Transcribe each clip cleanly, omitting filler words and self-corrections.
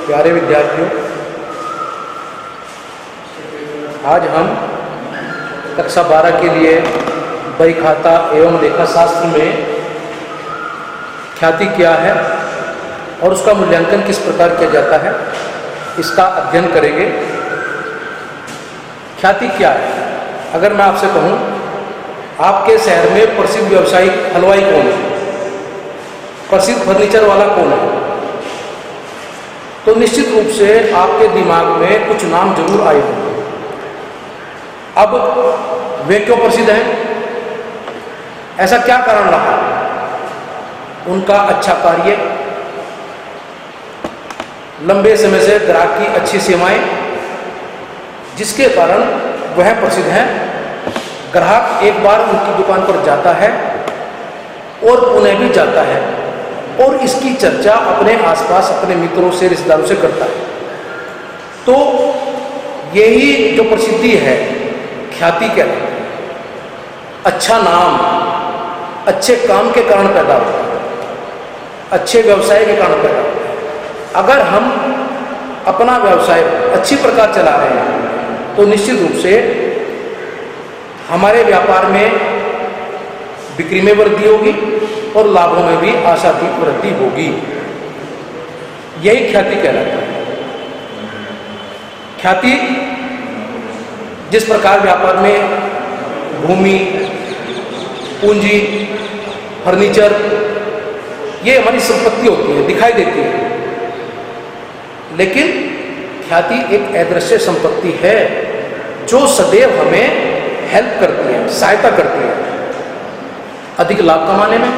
प्यारे विद्यार्थियों, आज हम कक्षा 12 के लिए बही खाता एवं लेखा शास्त्र में ख्याति क्या है और उसका मूल्यांकन किस प्रकार किया जाता है, इसका अध्ययन करेंगे। ख्याति क्या है? अगर मैं आपसे कहूं, आपके शहर में प्रसिद्ध व्यावसायिक हलवाई कौन है, प्रसिद्ध फर्नीचर वाला कौन है, तो निश्चित रूप से आपके दिमाग में कुछ नाम जरूर आए होंगे। अब वे क्यों प्रसिद्ध हैं? ऐसा क्या कारण रहा? उनका अच्छा कार्य, लंबे समय से ग्राहक की अच्छी सेवाएं, जिसके कारण वह प्रसिद्ध हैं। ग्राहक एक बार उनकी दुकान पर जाता है और पुनः भी जाता है और इसकी चर्चा अपने आसपास अपने मित्रों से, रिश्तेदारों से करता है। तो यही जो प्रसिद्धि है, ख्याति कहलाती है। अच्छा नाम अच्छे काम के कारण पैदा होता है, अच्छे व्यवसाय के कारण पैदा होता है। अगर हम अपना व्यवसाय अच्छी प्रकार चला रहे हैं तो निश्चित रूप से हमारे व्यापार में बिक्री में वृद्धि होगी और लाभों में भी आशातीत वृद्धि होगी। यही ख्याति कहलाता है। ख्याति जिस प्रकार व्यापार में भूमि, पूंजी, फर्नीचर, ये हमारी संपत्ति होती है, दिखाई देती है, लेकिन ख्याति एक अदृश्य संपत्ति है जो सदैव हमें हेल्प करती है, सहायता करती है अधिक लाभ कमाने में।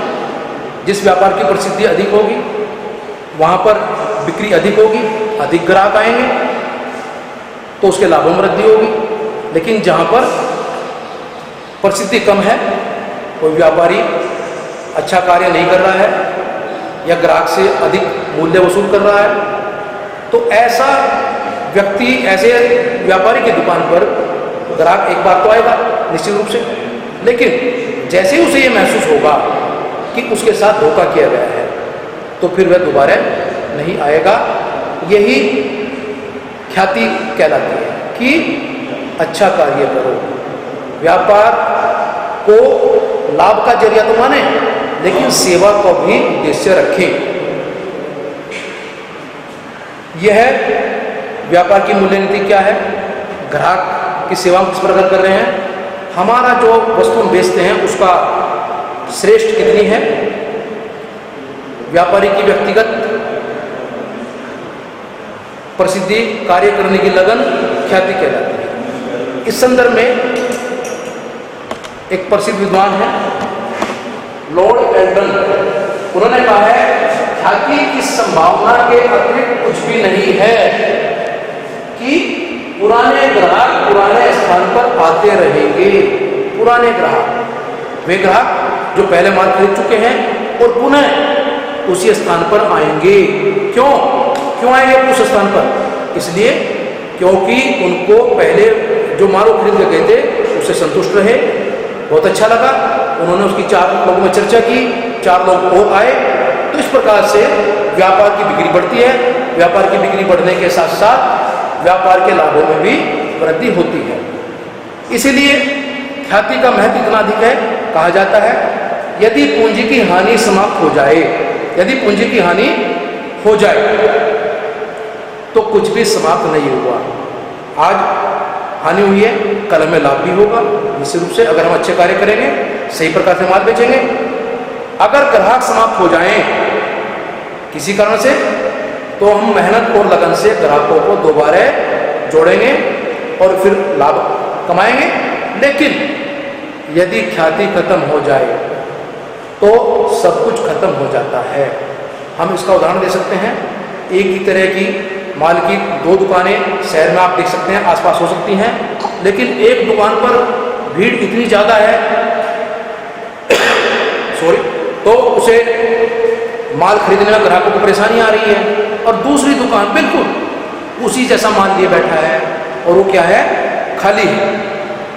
जिस व्यापार की प्रसिद्धि अधिक होगी वहां पर बिक्री अधिक होगी, अधिक ग्राहक आएंगे तो उसके लाभों में वृद्धि होगी। लेकिन जहां पर प्रसिद्धि कम है, कोई व्यापारी अच्छा कार्य नहीं कर रहा है या ग्राहक से अधिक मूल्य वसूल कर रहा है, तो ऐसा व्यक्ति, ऐसे व्यापारी की दुकान पर ग्राहक एक बार तो आएगा निश्चित रूप से, लेकिन जैसे ही उसे ये महसूस होगा कि उसके साथ धोखा किया गया है तो फिर वह दोबारा नहीं आएगा। यही ख्याति कहलाती है कि अच्छा कार्य करो, व्यापार को लाभ का जरिया तो माने, लेकिन सेवा को भी उद्देश्य रखें। यह व्यापार की मूल्य नीति क्या है? ग्राहक की सेवा किस प्रकार कर रहे हैं, हमारा जो वस्तु हम बेचते हैं उसका श्रेष्ठ कितनी है, व्यापारी की व्यक्तिगत प्रसिद्धि, कार्य करने की लगन ख्याति कहलाती है। इस संदर्भ में एक प्रसिद्ध विद्वान है लॉर्ड एल्टन, उन्होंने कहा है ख्याति की संभावना के अतिरिक्त कुछ भी नहीं है कि पुराने ग्राहक पुराने स्थान पर आते रहेंगे। पुराने ग्राहक, वे ग्राहक जो पहले माल खरीद चुके हैं और पुनः उसी स्थान पर आएंगे। क्यों आएंगे उस स्थान पर? इसलिए क्योंकि उनको पहले जो माल खरीद के गए थे उससे संतुष्ट रहे, बहुत अच्छा लगा, उन्होंने उसकी 4 लोगों में चर्चा की, 4 लोग और आए, तो इस प्रकार से व्यापार की बिक्री बढ़ती है। व्यापार की बिक्री बढ़ने के साथ साथ व्यापार के लाभों में भी वृद्धि होती है। इसीलिए ख्याति का महत्व इतना अधिक है। कहा जाता है यदि पूंजी की हानि समाप्त हो जाए, यदि पूंजी की हानि हो जाए तो कुछ भी समाप्त नहीं हुआ। आज हानि हुई है, कल हमें लाभ भी होगा निश्चित रूप से, अगर हम अच्छे कार्य करेंगे, सही प्रकार से माल बेचेंगे। अगर ग्राहक समाप्त हो जाएं किसी कारण से, तो हम मेहनत और लगन से ग्राहकों को दोबारा जोड़ेंगे और फिर लाभ कमाएंगे। लेकिन यदि ख्याति खत्म हो जाए तो सब कुछ खत्म हो जाता है। हम इसका उदाहरण दे सकते हैं। एक ही तरह की माल की 2 दुकानें शहर में आप देख सकते हैं, आसपास हो सकती हैं, लेकिन एक दुकान पर भीड़ इतनी ज़्यादा है तो उसे माल खरीदने में ग्राहकों को परेशानी आ रही है, और दूसरी दुकान बिल्कुल उसी जैसा माल लिए बैठा है और वो क्या है, खाली है,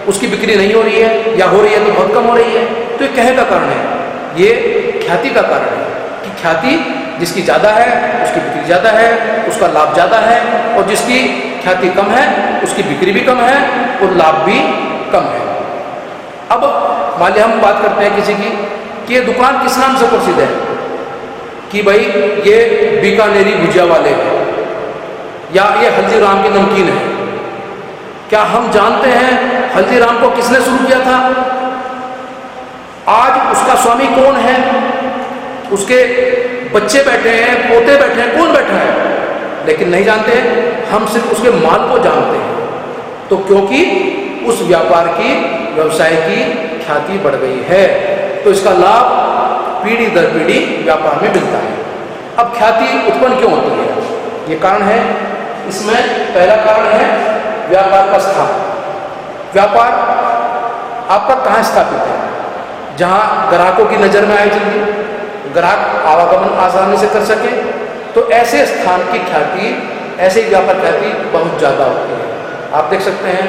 उसकी बिक्री नहीं हो रही है या हो रही है तो बहुत कम हो रही है। तो ये कहे का कारण है, ये ख्याति का कारण है कि ख्याति जिसकी ज़्यादा है उसकी बिक्री ज़्यादा है, उसका लाभ ज़्यादा है, और जिसकी ख्याति कम है उसकी बिक्री भी कम है और लाभ भी कम है। अब मान लिया हम बात करते हैं किसी की कि ये दुकान किस नाम से प्रसिद्ध है, कि भाई ये बीकानेरी भुजिया वाले हैं या ये हल्दीराम की नमकीन है। क्या हम जानते हैं हल्दीराम को किसने शुरू किया था? आज उसका स्वामी कौन है? उसके बच्चे बैठे हैं, पोते बैठे हैं, कौन बैठा है? लेकिन नहीं जानते हैं, हम सिर्फ उसके माल को जानते हैं। तो क्योंकि उस व्यापार की, व्यवसाय की ख्याति बढ़ गई है, तो इसका लाभ पीढ़ी दर पीढ़ी व्यापार में मिलता है। अब ख्याति उत्पन्न क्यों होती है? ये कारण है। इसमें पहला कारण है व्यापार का स्थान। व्यापार आपका कहाँ स्थापित है? जहाँ ग्राहकों की नज़र में आए, जल्दी ग्राहक आवागमन आसानी से कर सके, तो ऐसे स्थान की ख्याति, ऐसे व्यापार ख्याति बहुत ज़्यादा होती है। आप देख सकते हैं,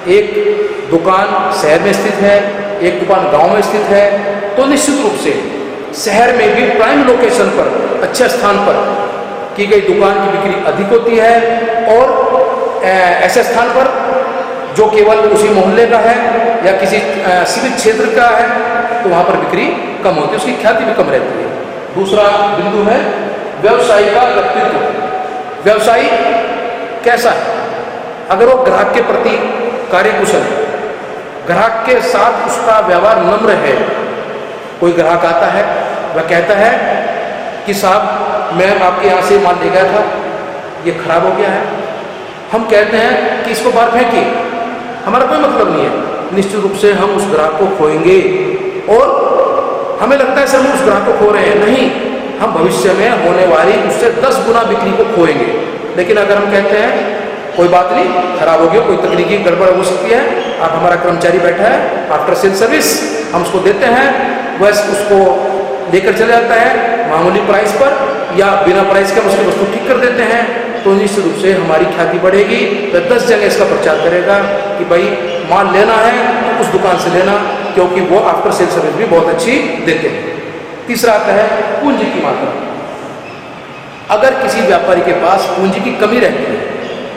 एक दुकान शहर में स्थित है, एक दुकान गांव में स्थित है, तो निश्चित रूप से शहर में भी प्राइम लोकेशन पर, अच्छे स्थान पर की गई दुकान की बिक्री अधिक होती है, और ऐसे स्थान पर जो केवल उसी मोहल्ले का है या किसी सीमित क्षेत्र का है, तो वहाँ पर बिक्री कम होती है, उसकी ख्याति भी कम रहती है। दूसरा बिंदु है व्यवसायी का व्यक्तित्व। व्यवसायी कैसा है? अगर वो ग्राहक के प्रति कार्यकुशल है, ग्राहक के साथ उसका व्यवहार नम्र है, कोई ग्राहक आता है, वह कहता है कि साहब मैं आपके यहाँ से माल ले गया था, ये खराब हो गया है, हम कहते हैं कि इसको बाहर फेंकिए, हमारा कोई मतलब नहीं है, निश्चित रूप से हम उस ग्राहक को खोएंगे, और हमें लगता है सर हम उस ग्राहक को खो रहे हैं, नहीं, हम भविष्य में होने वाली उससे 10 गुना बिक्री को खोएंगे। लेकिन अगर हम कहते हैं कोई बात नहीं, खराब हो गया, कोई तकनीकी गड़बड़ हो सकती है, आप हमारा कर्मचारी बैठा है, आफ्टर सेल सर्विस हम उसको देते हैं, वह उसको लेकर चले जाता है मामूली प्राइस पर, या बिना प्राइस के हम उसकी वस्तु ठीक कर देते हैं, तो निश्चित रूप से हमारी ख्याति बढ़ेगी। तो 10 जगह इसका प्रचार करेगा कि भाई माल लेना है तो उस दुकान से लेना, क्योंकि वो आफ्टर सेल सर्विस भी बहुत अच्छी देते हैं। तीसरा आता है पूंजी की मात्रा। अगर किसी व्यापारी के पास पूंजी की कमी रहती है,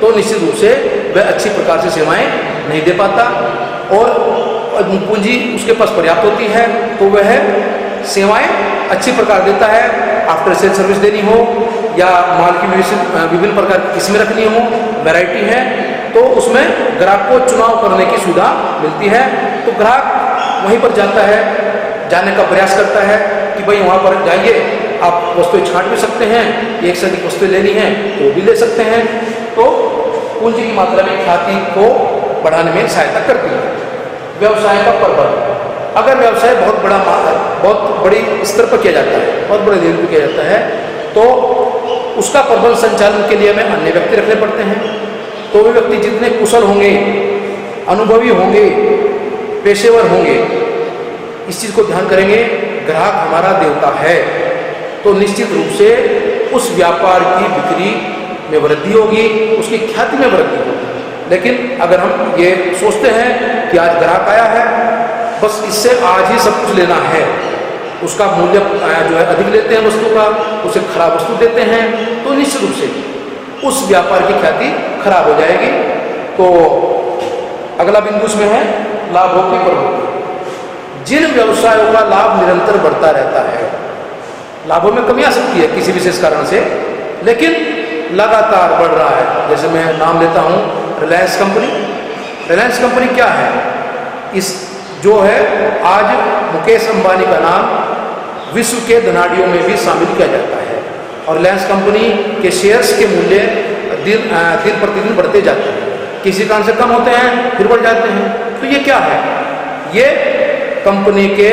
तो निश्चित रूप से वह अच्छी प्रकार से सेवाएं नहीं दे पाता, और पूंजी उसके पास पर्याप्त होती है तो वह सेवाएं अच्छी प्रकार देता है। आफ्टर सेल सर्विस देनी हो या माल की विभिन्न प्रकार की किस्में रखनी हो, वैरायटी है, तो उसमें ग्राहक को चुनाव करने की सुविधा मिलती है। तो ग्राहक वहीं पर जाता है, जाने का प्रयास करता है कि भाई वहाँ पर जाइए, आप वस्तुएं छांट भी सकते हैं, एक से अधिक वस्तुएं लेनी है तो भी ले सकते हैं। तो पूंजी की मात्रा में ख्याति को बढ़ाने में सहायता करती है। व्यवसाय का प्रबल, अगर व्यवसाय बहुत बड़ी स्तर पर किया जाता है, बहुत बड़े लेवल पर किया जाता है, तो उसका प्रबल संचालन के लिए हमें अन्य व्यक्ति रखने पड़ते हैं। तो वे व्यक्ति जितने कुशल होंगे, अनुभवी होंगे, पेशेवर होंगे, इस चीज़ को ध्यान करेंगे, ग्राहक हमारा देवता है, तो निश्चित रूप से उस व्यापार की बिक्री में वृद्धि होगी, उसकी ख्याति में वृद्धि होगी। लेकिन अगर हम ये सोचते हैं कि आज ग्राहक आया है, बस इससे आज ही सब कुछ लेना है, उसका मूल्य जो है अधिक लेते हैं वस्तु का, उसे खराब वस्तु देते हैं, तो निश्चित रूप से उस व्यापार की ख्याति खराब हो जाएगी। तो अगला बिंदु इसमें है लाभों की बढ़ोतरी। जिन व्यवसायों का लाभ निरंतर बढ़ता रहता है, लाभों में कमी आ सकती है किसी विशेष कारण से, लेकिन लगातार बढ़ रहा है, जैसे मैं नाम लेता हूँ रिलायंस कंपनी। रिलायंस कंपनी क्या है? इस जो है आज मुकेश अंबानी का नाम विश्व के धनाढ़ियों में भी शामिल किया जाता है, और रिलायंस कंपनी के शेयर्स के मूल्य दिन प्रतिदिन बढ़ते जाते हैं, किसी कारण से कम होते हैं फिर बढ़ जाते हैं। तो ये क्या है? ये कंपनी के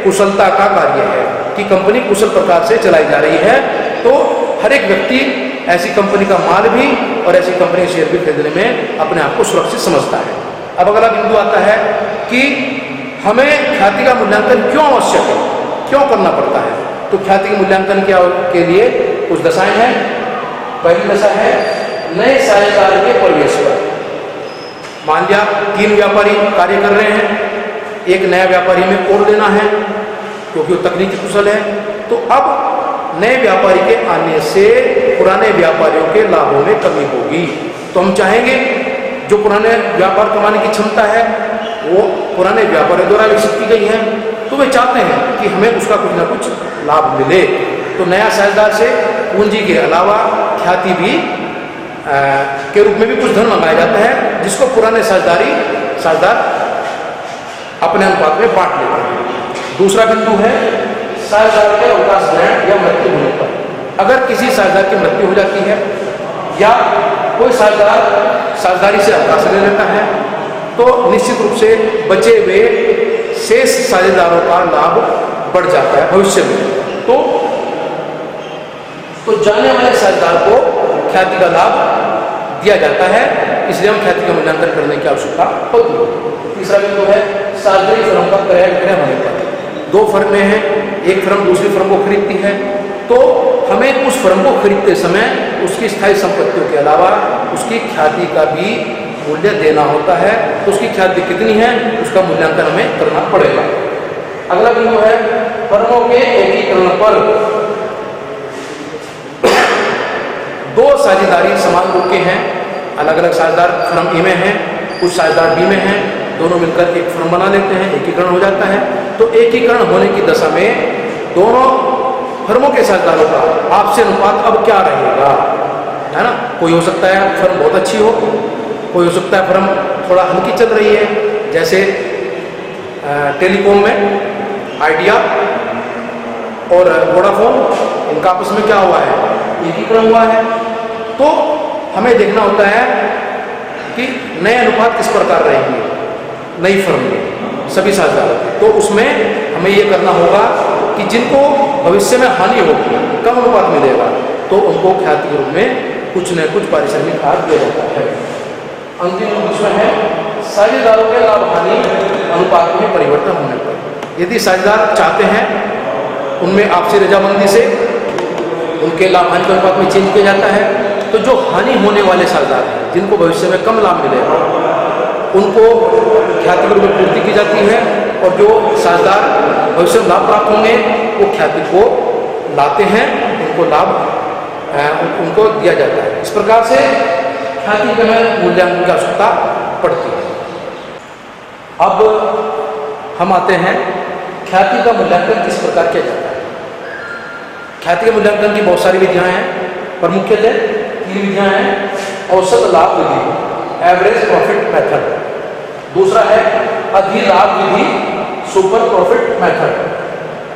कुशलता का कार्य है कि कंपनी कुशल प्रकार से चलाई जा रही है। तो हर एक व्यक्ति ऐसी कंपनी का माल भी और ऐसी कंपनी के शेयर भी खरीदने में अपने आप को सुरक्षित समझता है। अब अगला बिंदु आता है कि हमें ख्याति का मूल्यांकन क्यों आवश्यक है, क्यों करना पड़ता है? तो ख्याति के मूल्यांकन के लिए कुछ दशाएं हैं। पहली दशा है नए साझेदार के प्रवेश पर। मान लिया 3 व्यापारी कार्य कर रहे हैं, एक नया व्यापारी में और लेना है क्योंकि वो तकनीकी कुशल है, तो अब नए व्यापारी के आने से पुराने व्यापारियों के लाभों में कमी होगी। तो हम चाहेंगे जो पुराने व्यापार कमाने की क्षमता है वो पुराने व्यापारियों द्वारा विकसित की गई है, तो वे चाहते हैं कि हमें उसका कुछ ना कुछ लाभ मिले। तो नया साझेदार से पूंजी के अलावा ख्याति भी के रूप में भी कुछ धन मंगाया जाता है, जिसको पुराने साझेदार अपने अनुपात में बांट लेते हैं। दूसरा बिंदु है साझेदार के अवकाश ग्रहण या मृत्यु होने पर। अगर किसी साझेदार की मृत्यु हो जाती है या कोई साझेदारी से अवकाश ले लेता है तो निश्चित रूप से बचे हुए शेष साझेदारों का लाभ बढ़ जाता है भविष्य में। तो जाने वाले साझेदार को ख्याति का लाभ दिया जाता है, इसलिए हम ख्याति का मूल्यांकन करने की आवश्यकता होती है। तीसरा बिंदु है सार्वजनिक फर्म का क्रय विक्रय होने पर। दो फर्में हैं, एक फर्म दूसरी फर्म को खरीदती है, तो हमें उस फर्म को खरीदते समय उसकी स्थायी संपत्तियों के अलावा उसकी ख्याति का भी मूल्य देना होता है। तो उसकी ख्याति कितनी है उसका मूल्यांकन हमें करना पड़ेगा। अगला बिंदु है फर्मों के एकीकरण पर। दो साझेदारी समान रूप के हैं, अलग अलग साझेदार फर्म ए में हैं, कुछ साझेदार बी में हैं, दोनों मिलकर एक फर्म बना लेते हैं, एकीकरण हो जाता है। तो एकीकरण होने की दशा में दोनों फर्मों के साझेदारों का आपसी अनुपात अब क्या रहेगा, है ना। कोई हो सकता है फर्म बहुत अच्छी हो, कोई हो सकता है फर्म थोड़ा हल्की चल रही है, जैसे टेलीकॉम में आइडिया और वोडाफोन, इनका आपस में क्या हुआ है, एकीकरण हुआ है। तो हमें देखना होता है कि नए अनुपात किस प्रकार रहेंगे नई फर्म में सभी साझेदारों के। तो उसमें हमें ये करना होगा कि जिनको भविष्य में हानि होगी, कम अनुपात मिलेगा, तो उनको ख्याति के रूप में कुछ न कुछ पारिश्रमिक आहार दिया जाता है। अंतिम विषय है साझेदारों के लाभ हानि अनुपात में परिवर्तन होने पर। यदि साझेदार चाहते हैं उनमें आपसी रजामंदी से उनके लाभ हानि के अनुपात में चेंज किया जाता है, तो जो हानि होने वाले साझेदार हैं जिनको भविष्य में कम लाभ मिलेगा उनको ख्याति के रूप में पूर्ति की जाती है, और जो साझेदार भविष्य में लाभ प्राप्त होंगे वो ख्याति को लाते हैं, उनको लाभ उनको दिया जाता है। इस प्रकार से ख्याति के मूल्यांकन की आवश्यकता पड़ती है। अब हम आते हैं ख्याति का मूल्यांकन किस प्रकार किया जाता है। ख्याति के मूल्यांकन की बहुत सारी विधियां हैं, पर मुख्यतः 3 विधियां हैं। औसत लाभ विधि, एवरेज प्रॉफिट मेथड। दूसरा है अधिलाभ विधि, सुपर प्रॉफिट मेथड।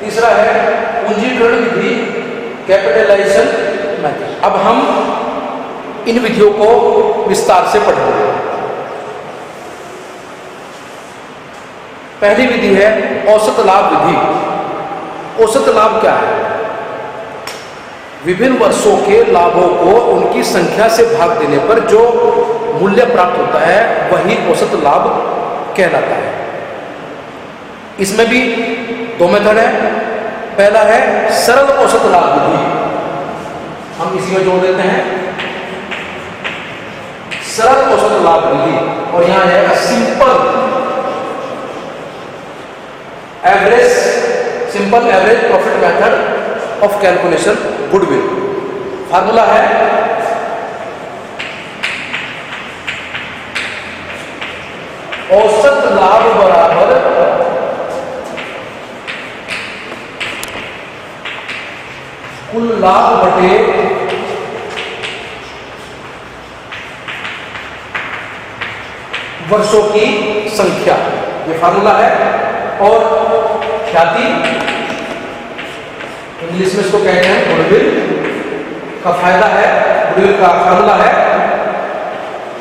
तीसरा है पूंजीकरण विधि, कैपिटलाइजेशन मेथड। अब हम इन विधियों को विस्तार से पढ़ेंगे। पहली विधि है औसत लाभ विधि। औसत लाभ क्या है? विभिन्न वर्षों के लाभों को उनकी संख्या से भाग देने पर जो मूल्य प्राप्त होता है वही औसत लाभ कहलाता है। इसमें भी 2 मेथड है। पहला है सरल औसत लाभ विधि, हम इसी में जोड़ देते हैं सरल औसत लाभ विधि, और यहां है simple average profit method of calculation goodwill. Formula है औसत लाभ बराबर कुल लाभ बटे वर्षों की संख्या, ये फार्मूला है। और ख्याति इंग्लिश में इसको कहते हैं गुडविल का फायदा है, गुडविल का फार्मूला है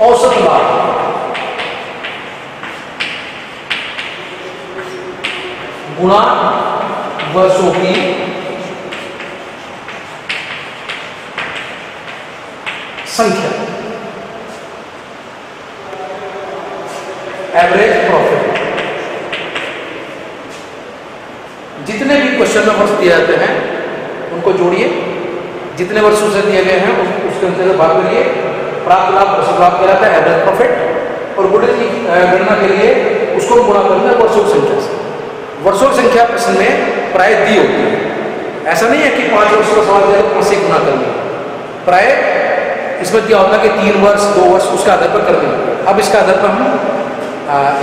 औसत लाभ गुणा वर्षों की संख्या, एवरेज प्रॉफिट। जितने भी क्वेश्चन में वर्ष दिए जाते हैं उनको जोड़िए, जितने वर्षों से दिए गए हैं उसके अंतर्गत भाग करिए। प्राप्त लाभ औसत लाभ कहलाता है, एवरेज प्रॉफिट। और गुडविल की गणना के लिए उसको गुणा करना है वर्षों की संख्या से। वर्षों की संख्या प्रश्न में प्राय दी होती है, ऐसा नहीं है कि 5 वर्ष का सवाल दिया तो 5 से गुना कर लिया। प्राय इसमें क्या होता है कि 3 वर्ष 2 वर्ष उसके आधार पर कर देंगे। अब इसके आधार पर हम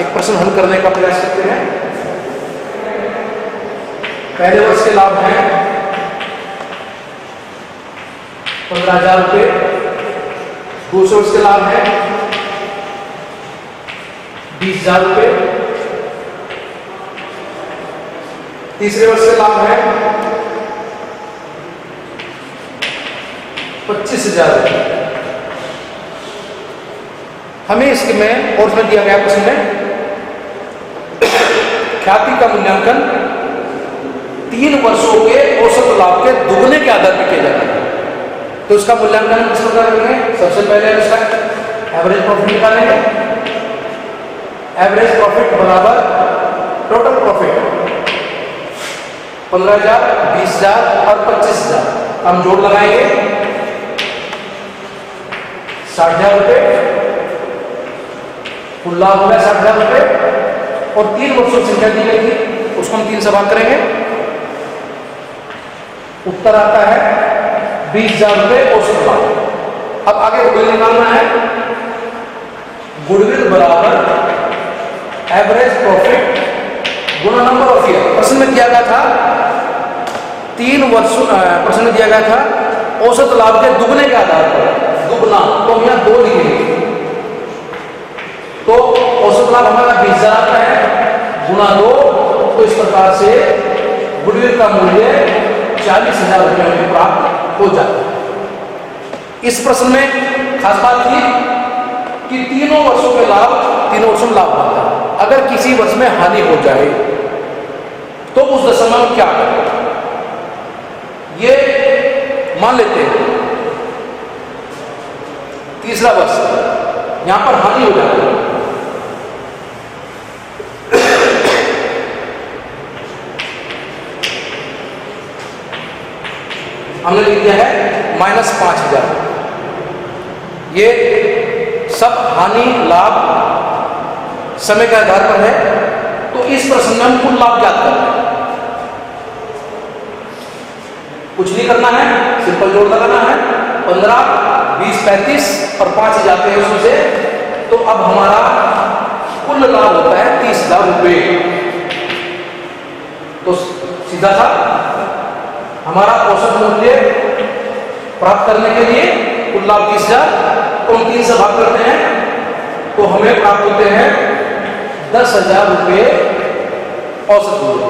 एक प्रश्न हल करने का प्रयास करते हैं। पहले वर्ष के लाभ हैं 15,000 रुपये, दूसरे वर्ष के लाभ है 20,000 रुपये, तीसरे वर्ष के लाभ है 25,000 रुपये। हमें इसके में और उसमें दिया गया प्रश्न में ख्याति का मूल्यांकन 3 वर्षों के औसत लाभ के दुगने के आधार पर किया जाता है। तो इसका मूल्यांकन किस प्रकार करेंगे? सबसे पहले हम इसका एवरेज प्रॉफिट निकालेंगे। एवरेज प्रॉफिट बराबर टोटल प्रॉफिट 15,000, 20,000 और 25,000 हम जोड़ लगाएंगे 60,000 रुपये। कुल लाभ हो गया 60,000 रुपये और 3 वर्षों की संख्या दी गई थी, उसको हम 3 से भाग करेंगे। उत्तर आता है 20,000 रुपये औसत लाभ। अब आगे गुडविल निकालना है। गुडविल बराबर average profit Guna number of year. प्रश्न में दिया गया था 3 वर्षों, प्रश्न में दिया गया था औसत लाभ के दुगने के आधार पर, दुगना तो हम यहाँ 2 लिखेंगे। तो औसत लाभ हमारा 20,000 आता है गुना 2, तो इस प्रकार से गुडविल का मूल्य 40,000 रुपये में प्राप्त हो जाता है। इस प्रश्न में खास बात थी कि तीनों वर्षों के लाभ, तीनों वर्षों में लाभ होता है। अगर किसी वर्ष में हानि हो जाए तो उस दशा में क्या करें? ये मान लेते हैं तीसरा वर्ष यहां पर हानि हो जाती है, हमने लिख दिया है -5,000। ये सब हानि लाभ समय के आधार पर है। तो इस प्रश्न में हम कुल लाभ ज्ञात करते हैं। कुछ नहीं करना है, सिंपल जोड़ लगाना है। 15, 20, 35 और 5 जाते हैं उसमें से। तो अब हमारा कुल लाभ होता है 30,000 रुपये। तो सीधा सा हमारा औसत मूल्य प्राप्त करने के लिए कुल लाभ 30,000 को हम 3 से भाग करते हैं तो हमें प्राप्त होते हैं 10,000 रुपये औसत मूल्य।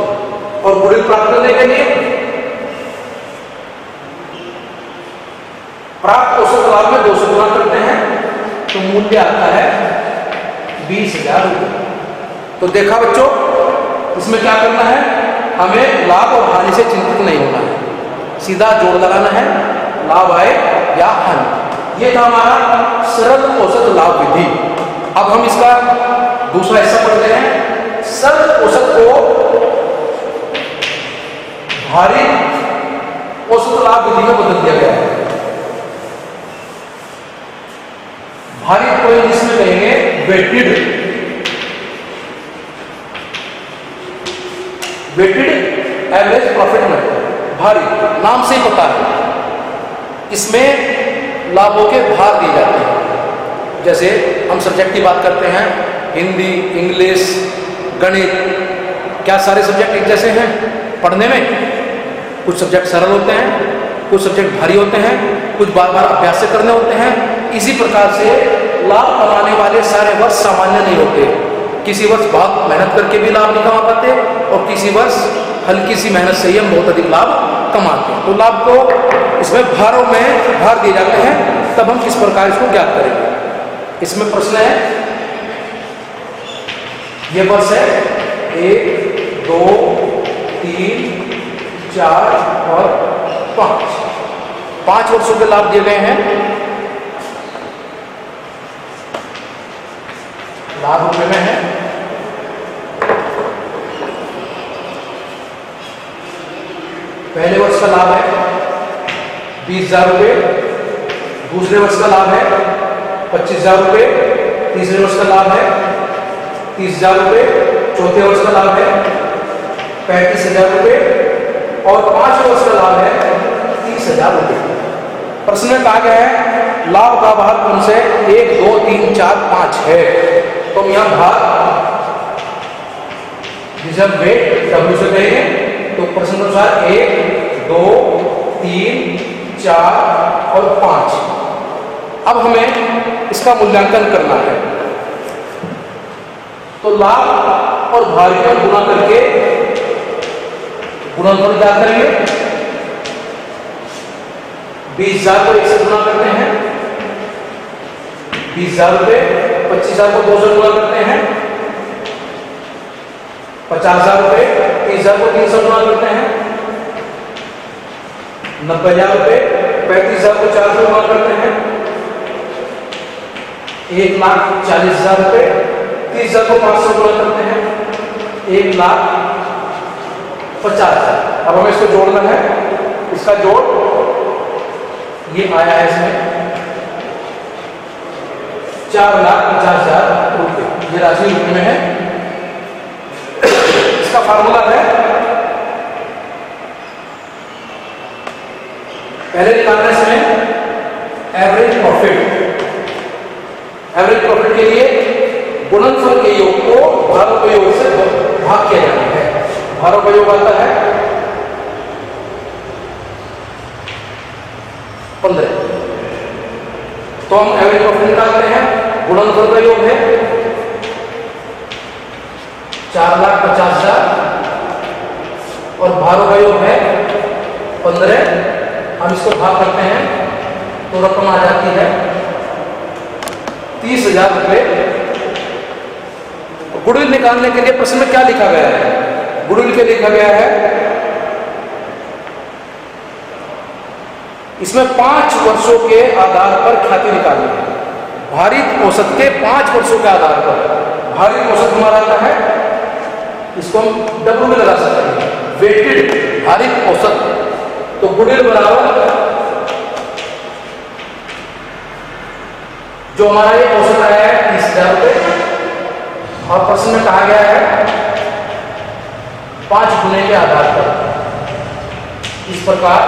और गुडविल प्राप्त करने के लिए प्राप्त औसत लाभ में 200 गुना करते हैं तो मूल्य आता है 20,000 रुपये। तो देखा बच्चों, इसमें क्या करना है, हमें लाभ और हानि से चिंतित नहीं होना है, सीधा जोड़ लगाना है, लाभ आए या हानि। ये था हमारा सरल औसत लाभ विधि। अब हम इसका दूसरा हिस्सा पढ़ते हैं। सरल औसत को भारित औसत लाभ विधि में बदल दिया गया है। भारित को इंग्लिश में कहेंगे weighted. Weighted average profit method, भारित नाम से ही पता है। इसमें लाभों के भार दिए जाते हैं। जैसे हम सब्जेक्ट की बात करते हैं, हिंदी, इंग्लिश, गणित, क्या सारे सब्जेक्ट एक जैसे हैं पढ़ने में? कुछ सब्जेक्ट सरल होते हैं, कुछ सब्जेक्ट भारी होते हैं, कुछ बार बार अभ्यास से करने होते हैं। इसी प्रकार से लाभ कमाने वाले सारे वर्ष सामान्य नहीं होते। किसी वर्ष बहुत मेहनत करके भी लाभ नहीं कमा पाते और किसी वर्ष हल्की सी मेहनत से ही हम बहुत अधिक लाभ कमाते हैं। तो लाभ को इसमें भारों में भार दिए जाते हैं। तब हम किस प्रकार इसको ज्ञात करेंगे? इसमें प्रश्न है, ये वर्ष है 1, 2, 3, 4 और 5। 5 वर्षों के लाभ दिए गए हैं। लाभ रुपये में है। पहले वर्ष का लाभ है 20,000 रुपये, दूसरे वर्ष का लाभ है 25,000 रुपये, तीसरे वर्ष का लाभ है 30,000 रुपये, चौथे वर्ष का लाभ है 35,000 रुपये, और 5 वर्ष का लाभ है 30,000 रुपये। प्रश्न में कहा गया है लाभ का भाग कौन से 1, 2, 3, 4, 5 है, तो हम यहाँ भाग रिजर्व वेट W से कहेंगे। तो प्रश्न के अनुसार 1, 2, 3, 4 और 5। अब हमें इसका मूल्यांकन करना है। तो लाभ और भार का गुणा करके गुणनफल क्या करेंगे, 20,000 को 1 से गुणा करते हैं, 20,000 रुपये, 25,000 को 2 से गुणा करते हैं, 50,000 रुपये, 30,000 को 3 से गुणा करते हैं, 90,000 रुपये, 35,000 को 4 से गुणा करते हैं, 1,40,000 रुपये, 30,000 को 5 से गुणा करते हैं, 1,50,000। अब हमें इसको जोड़ना है। इसका जोड़ ये आया है इसमें 4,50,000 रुपये, ये राशि रुपये में है। इसका फार्मूला है, पहले निकालना है इसमें एवरेज प्रॉफिट। एवरेज प्रॉफिट के लिए गुणनफल के योग को भारों के योग से भाग किया जाता है। भारों का योग आता है 15। तो हम एवरेज प्रॉफिट निकालते हैं, गुणनफल का योग है 4,50,000 और भारों का योग है 15। हम इसको भाग करते हैं तो रकम आ जाती है 30,000 रुपये। गुडविल निकालने के लिए प्रश्न में क्या लिखा गया है, गुडविल के लिखा गया है इसमें 5 वर्षों के आधार पर ख्याति निकालनी है। भारित औसत के 5 वर्षों के आधार पर भारित औसत हमारा आता है, इसको हम डब्ल्यू में लगा सकते हैं, वेटेड भारित औसत। तो गुडविल बराबर जो हमारा ये औसत आया है 30,000 रुपये, और प्रश्न में कहा गया है 5 गुने के आधार पर। इस प्रकार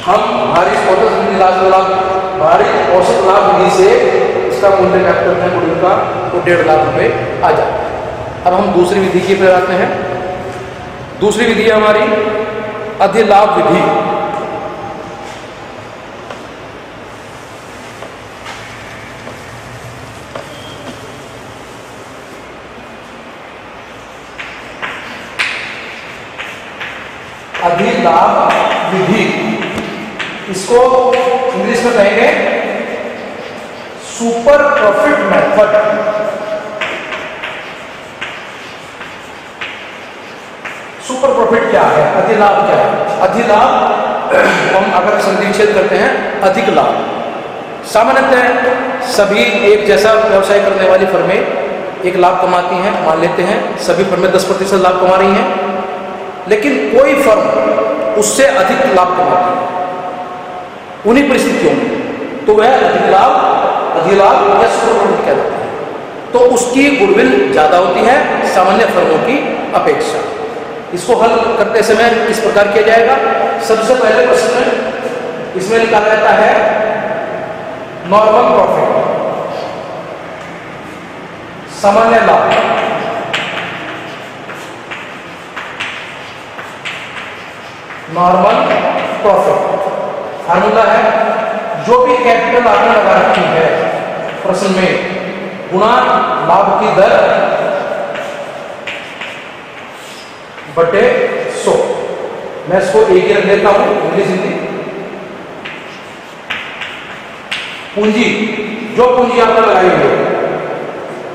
हम भारित औसत लाभ विधि से इसका मूल्य प्राप्त करते हैं गुडविल का, तो 1.5 लाख रुपए आ जाता है। अब हम दूसरी विधि की पर आते हैं। दूसरी विधि है हमारी अधिलाभ विधि। अधिलाभ विधि, इसको इंग्लिश में कहेंगे super profit method. Super profit क्या है, अधिलाभ क्या है? अधिलाभ हम अगर संधिविच्छेद करते हैं अधिक लाभ। सामान्यतः सभी एक जैसा व्यवसाय करने वाली फर्में एक लाभ कमाती हैं, मान लेते हैं सभी फर्में 10% लाभ कमा रही हैं, लेकिन कोई फर्म उससे अधिक लाभ कमाती है उन्हीं परिस्थितियों में, तो वह अधिलाभ या सुपर प्रॉफिट कहलाता है। तो उसकी गुडविल ज्यादा होती है सामान्य फर्मों की अपेक्षा। इसको हल करते समय इस प्रकार किया जाएगा। सबसे पहले प्रश्न इसमें निकाला जाता है नॉर्मल प्रॉफिट, सामान्य लाभ। नॉर्मल प्रॉफिट फार्मूला है जो भी कैपिटल आपने लगा रखी है प्रश्न में गुणा लाभ की दर बटे 100। मैं इसको एक ही रख देता हूं, इंग्लिश हिंदी। पूंजी, जो पूंजी आपने लगाई हुई है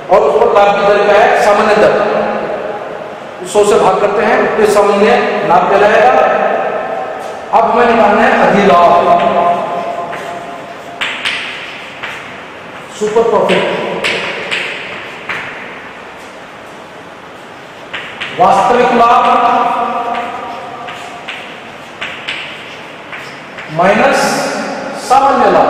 और उस पर लाभ की दर क्या है, सामान्य दर, 100 से भाग करते हैं तो सामान्य लाभ कहलाएगा। अब हमें निकालना है अधिलाभ, सुपर प्रॉफिट। वास्तविक लाभ माइनस सामान्य लाभ।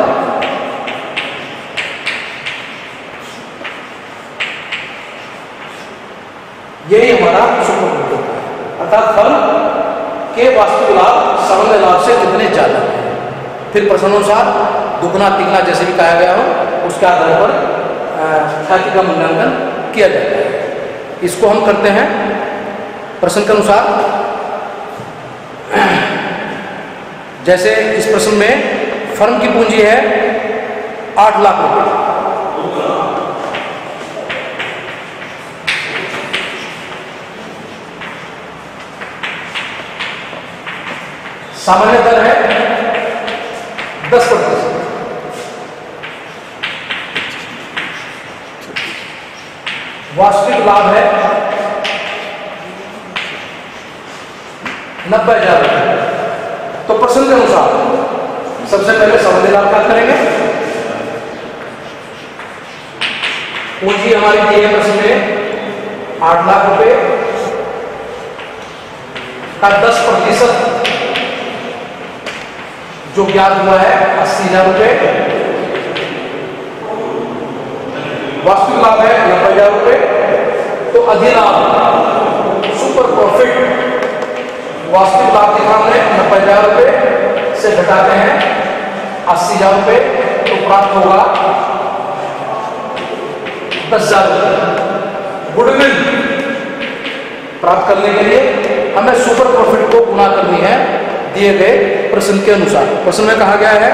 यही हमारा सुपर प्रॉफिट है। वास्तविक लाभ सामान्य लाभ से कितने ज़्यादा है। फिर प्रश्नानुसार दुगना तिगना जैसे भी कहा गया हो उसके आधार पर ख्याति का मूल्यांकन किया जाता है। इसको हम करते हैं प्रश्न के अनुसार। जैसे इस प्रश्न में फर्म की पूंजी है 8 लाख रुपए, सामान्य दर है 10%, वास्तविक लाभ है 90,000 रुपये। तो प्रश्न के अनुसार सबसे पहले सामान्य लाभ क्या करेंगे। पूंजी हमारी दी है प्रश्न में 8 लाख रुपए का 10% जो ज्ञात हुआ है 80,000 रुपये, वास्तविक लाभ है 90,000 रुपये। तो अधिलाभ सुपर प्रॉफिट वास्तविक लाभ दिखा हमने 90,000 रुपये से घटाते हैं 80,000 रुपये तो प्राप्त होगा 10,000 रुपये। गुडविल प्राप्त करने के लिए हमें सुपर प्रॉफिट को गुना करनी है दिए गए प्रश्न के अनुसार। प्रश्न में कहा गया है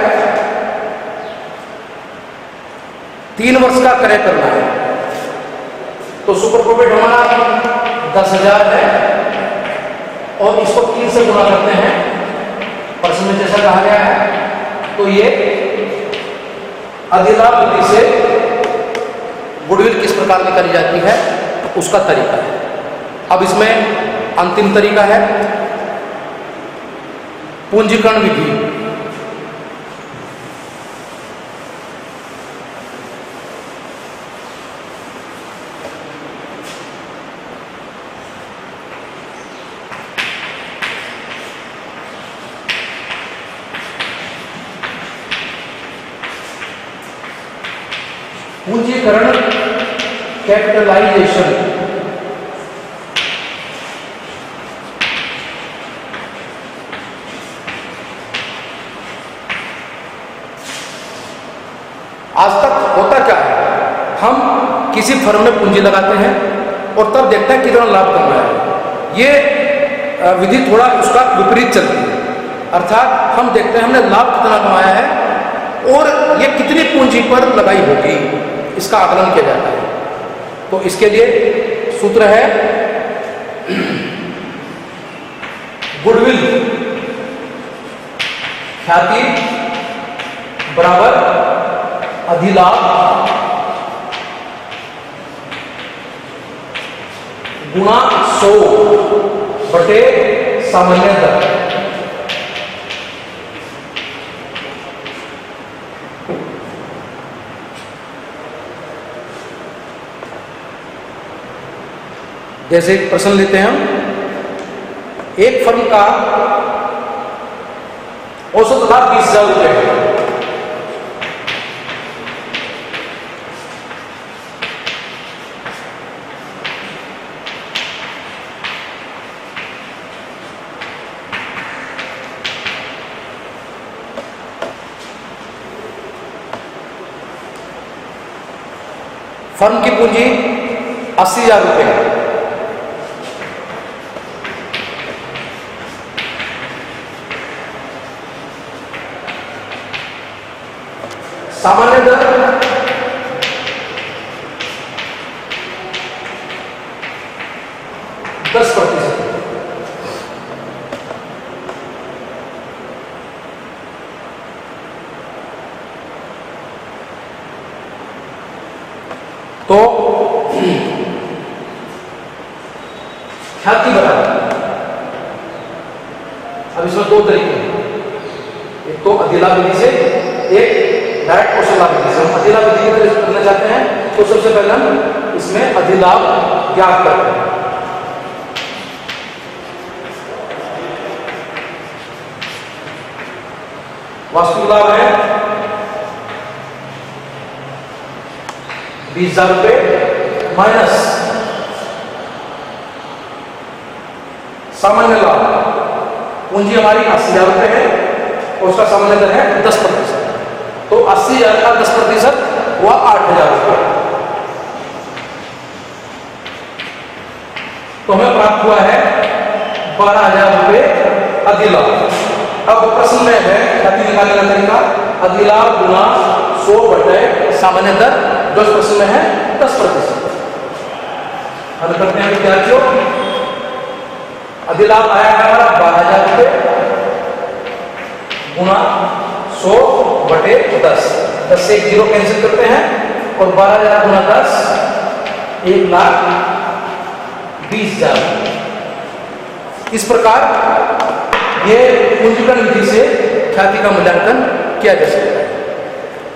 3 वर्ष का क्रय करना है, तो सुपर प्रॉफिट हमारा 10,000 है और इसको 3 से गुना करते हैं प्रश्न में जैसा कहा गया है। तो ये अधिलाभ विधि से गुडविल किस प्रकार निकाली जाती है उसका तरीका है। अब इसमें अंतिम तरीका है पूंजीकरण विधि। पूंजीकरण कैपिटलाइजेशन आज तक होता क्या है, हम किसी फर्म में पूंजी लगाते हैं और तब देखते हैं कितना लाभ कमाया है। ये विधि थोड़ा उसका विपरीत चलती है, अर्थात हम देखते हैं हमने लाभ कितना कमाया है और ये कितनी पूंजी पर लगाई होगी इसका आकलन किया जाता है। तो इसके लिए सूत्र है गुडविल ख्याति बराबर अधिलाभ गुणा 100 बटे सामान्य दर। जैसे एक प्रश्न लेते हैं हम, एक फर्म का औसत लाभ 20,000 रुपये है। फर्म की पूंजी 80,000 रुपये है। सामान्य दर 10%। तो ख्याति बराबर, अब इसमें 2 तरीके हैं, एक तो अधिलाभ विधि से, एक डायरेक्ट औसत लाभ विधि से। हम अधिलाभ विधि की तरह करना चाहते हैं तो सबसे पहले हम इसमें अधिलाभ ज्ञात करते हैं। वास्तविक लाभ है 20,000 रुपये माइनस सामान्य लाभ पूंजी हमारी 80,000 रुपये है और उसका सामान्य दर है 10%। तो 80,000 का 10% हुआ 8,000 रुपये। तो हमें प्राप्त हुआ है 12,000 रुपये अधिलाभ। अब प्रश्न में है ख्याति निकालने का तरीका, अधिलाभ गुना 100 बटे सामान्य दर, जो इस प्रश्न में है 10%। हल करते हैं विद्यार्थियों। अधिलाभ आया है हमारा 12,000 रुपये गुना 100 बटे 10। 10 से 1 जीरो कैंसिल करते हैं और 12,000 गुना 10 1,20,000। इस प्रकार ये पूंजीकरण विधि से ख्याति का मूल्यांकन किया जा सकता है।